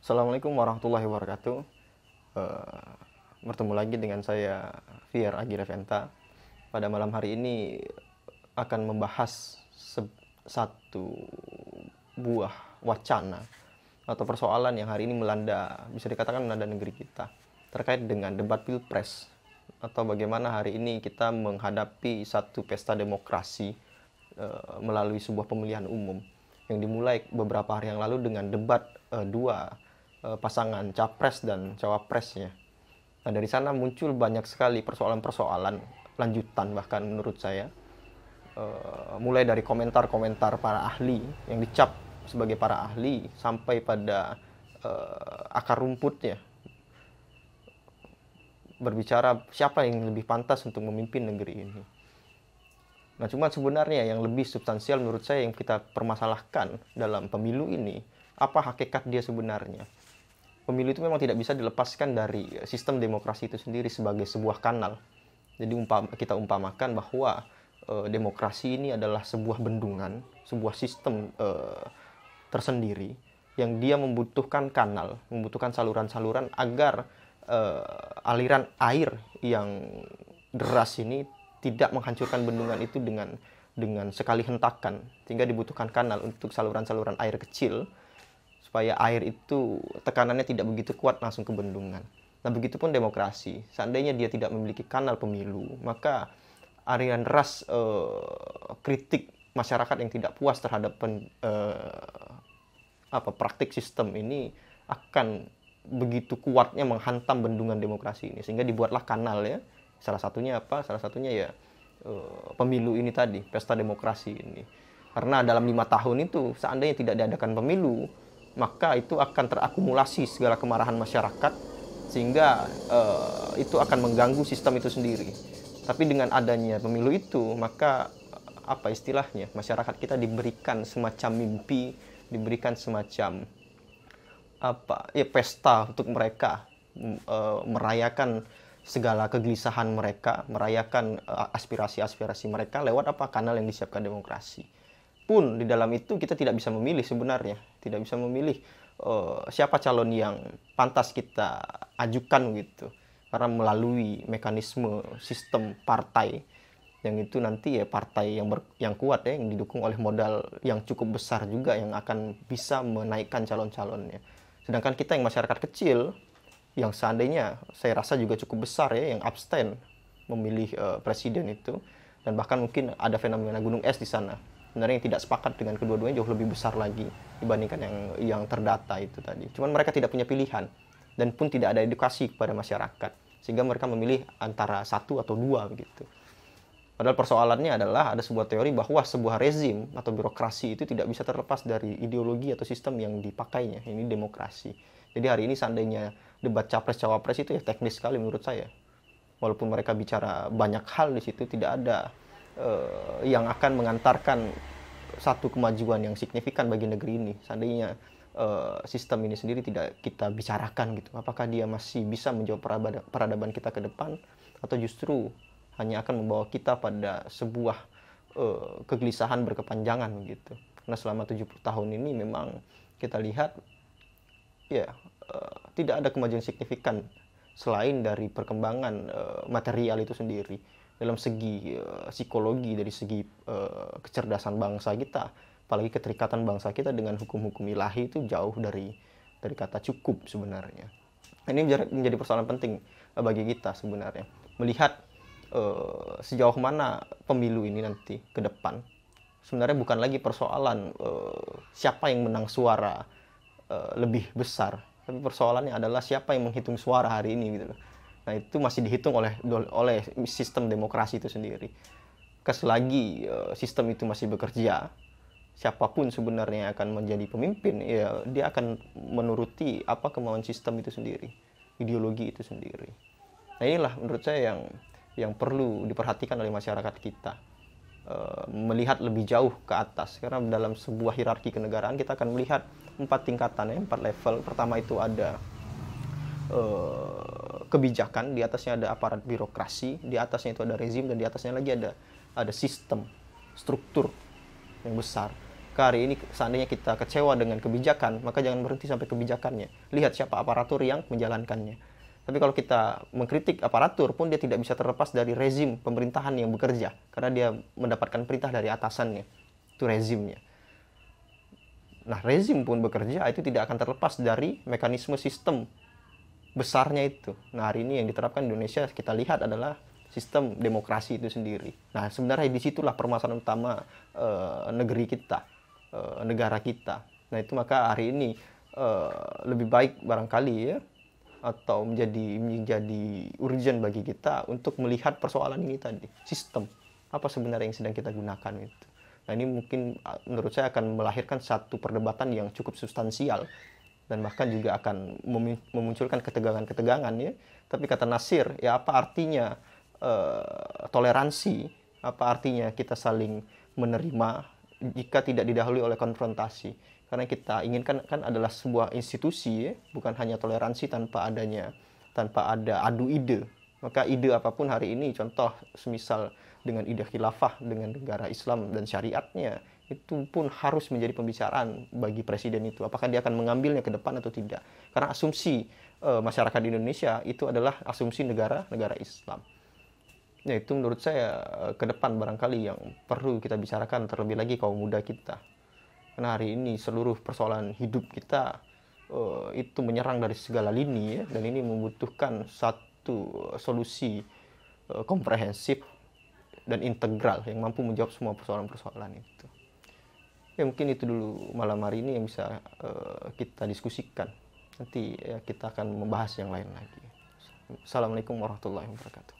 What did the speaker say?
Assalamualaikum warahmatullahi wabarakatuh. Eh, Bertemu lagi dengan saya Fier Agireventa. Pada malam hari ini akan membahas satu buah wacana atau persoalan yang hari ini melanda, bisa dikatakan melanda negeri kita, terkait dengan debat pilpres, atau bagaimana hari ini kita menghadapi satu pesta demokrasi melalui sebuah pemilihan umum yang dimulai beberapa hari yang lalu dengan debat dua pasangan capres dan cawapresnya. Nah, dari sana muncul banyak sekali persoalan-persoalan lanjutan, bahkan menurut saya, mulai dari komentar-komentar para ahli yang dicap sebagai para ahli sampai pada akar rumputnya, berbicara siapa yang lebih pantas untuk memimpin negeri ini. Nah, cuma sebenarnya yang lebih substansial menurut saya yang kita permasalahkan dalam pemilu ini, apa hakikat dia sebenarnya. Pemilu itu memang tidak bisa dilepaskan dari sistem demokrasi itu sendiri sebagai sebuah kanal. Jadi kita umpamakan bahwa demokrasi ini adalah sebuah bendungan, sebuah sistem tersendiri yang dia membutuhkan kanal, membutuhkan saluran-saluran agar aliran air yang deras ini tidak menghancurkan bendungan itu dengan sekali hentakan, sehingga dibutuhkan kanal untuk saluran-saluran air kecil supaya air itu tekanannya tidak begitu kuat langsung ke bendungan. Nah, begitupun demokrasi. Seandainya dia tidak memiliki kanal pemilu, maka aliran deras kritik masyarakat yang tidak puas terhadap praktik sistem ini akan begitu kuatnya menghantam bendungan demokrasi ini, sehingga dibuatlah kanal ya. Salah satunya apa? Salah satunya ya pemilu ini tadi, pesta demokrasi ini. Karena dalam 5 tahun itu seandainya tidak diadakan pemilu, maka itu akan terakumulasi segala kemarahan masyarakat, sehingga itu akan mengganggu sistem itu sendiri. Tapi dengan adanya pemilu itu, maka apa istilahnya, masyarakat kita diberikan semacam mimpi, diberikan semacam pesta untuk mereka merayakan segala kegelisahan mereka, merayakan aspirasi-aspirasi mereka lewat kanal yang disiapkan demokrasi. Pun di dalam itu kita tidak bisa memilih sebenarnya, tidak bisa memilih siapa calon yang pantas kita ajukan gitu, karena melalui mekanisme sistem partai yang itu nanti ya partai yang kuat ya, yang didukung oleh modal yang cukup besar juga yang akan bisa menaikkan calon-calonnya. Sedangkan kita yang masyarakat kecil, yang seandainya saya rasa juga cukup besar ya, yang abstain memilih presiden itu, dan bahkan mungkin ada fenomena gunung es di sana. Sebenarnya yang tidak sepakat dengan kedua-duanya jauh lebih besar lagi dibandingkan yang terdata itu tadi. Cuman mereka tidak punya pilihan dan pun tidak ada edukasi kepada masyarakat, sehingga mereka memilih antara satu atau dua begitu. Padahal persoalannya adalah ada sebuah teori bahwa sebuah rezim atau birokrasi itu tidak bisa terlepas dari ideologi atau sistem yang dipakainya. Ini demokrasi. Jadi hari ini seandainya debat capres-cawapres itu ya teknis sekali menurut saya. Walaupun mereka bicara banyak hal di situ, tidak ada yang akan mengantarkan satu kemajuan yang signifikan bagi negeri ini. Seandainya sistem ini sendiri tidak kita bicarakan gitu, apakah dia masih bisa menjawab peradaban kita ke depan, atau justru hanya akan membawa kita pada sebuah kegelisahan berkepanjangan gitu. Karena selama 70 tahun ini memang kita lihat ya tidak ada kemajuan signifikan selain dari perkembangan material itu sendiri. Dalam segi psikologi, dari segi kecerdasan bangsa kita, apalagi keterikatan bangsa kita dengan hukum-hukum ilahi itu jauh dari kata cukup sebenarnya. Ini menjadi persoalan penting bagi kita sebenarnya, melihat sejauh mana pemilu ini nanti ke depan. Sebenarnya bukan lagi persoalan siapa yang menang suara lebih besar, tapi persoalannya adalah siapa yang menghitung suara hari ini gitu loh. Nah, itu masih dihitung oleh sistem demokrasi itu sendiri. Selagi sistem itu masih bekerja, siapapun sebenarnya akan menjadi pemimpin, ya dia akan menuruti apa kemauan sistem itu sendiri, ideologi itu sendiri. Nah, inilah menurut saya yang perlu diperhatikan oleh masyarakat kita, melihat lebih jauh ke atas. Karena dalam sebuah hierarki kenegaraan kita akan melihat 4 tingkatan ya, 4 level. Pertama itu ada kebijakan, di atasnya ada aparat birokrasi, di atasnya itu ada rezim, dan di atasnya lagi ada sistem, struktur yang besar. Maka hari ini seandainya kita kecewa dengan kebijakan, maka jangan berhenti sampai kebijakannya. Lihat siapa aparatur yang menjalankannya. Tapi kalau kita mengkritik aparatur pun, dia tidak bisa terlepas dari rezim pemerintahan yang bekerja, karena dia mendapatkan perintah dari atasannya. Itu rezimnya. Nah, rezim pun bekerja, itu tidak akan terlepas dari mekanisme sistem besarnya itu. Nah, hari ini yang diterapkan di Indonesia kita lihat adalah sistem demokrasi itu sendiri. Nah, sebenarnya disitulah permasalahan utama negeri kita, negara kita. Nah, itu maka hari ini lebih baik barangkali ya, atau menjadi urgent bagi kita untuk melihat persoalan ini tadi, sistem apa sebenarnya yang sedang kita gunakan itu. Nah, ini mungkin menurut saya akan melahirkan satu perdebatan yang cukup substansial, dan bahkan juga akan memunculkan ketegangan-ketegangan ya. Tapi kata Nasir, ya apa artinya toleransi, apa artinya kita saling menerima jika tidak didahului oleh konfrontasi. Karena kita inginkan kan adalah sebuah institusi ya, bukan hanya toleransi tanpa ada adu ide. Maka ide apapun hari ini, contoh semisal dengan ide khilafah, dengan negara Islam dan syariatnya, itu pun harus menjadi pembicaraan bagi presiden itu. Apakah dia akan mengambilnya ke depan atau tidak. Karena asumsi masyarakat di Indonesia itu adalah asumsi negara Islam. Ya, itu menurut saya ke depan barangkali yang perlu kita bicarakan, terlebih lagi kaum muda kita. Karena hari ini seluruh persoalan hidup kita itu menyerang dari segala lini ya, dan ini membutuhkan satu solusi komprehensif dan integral yang mampu menjawab semua persoalan-persoalan itu. Ya, mungkin itu dulu malam hari ini yang bisa kita diskusikan. Nanti ya, kita akan membahas yang lain lagi. Assalamualaikum warahmatullahi wabarakatuh.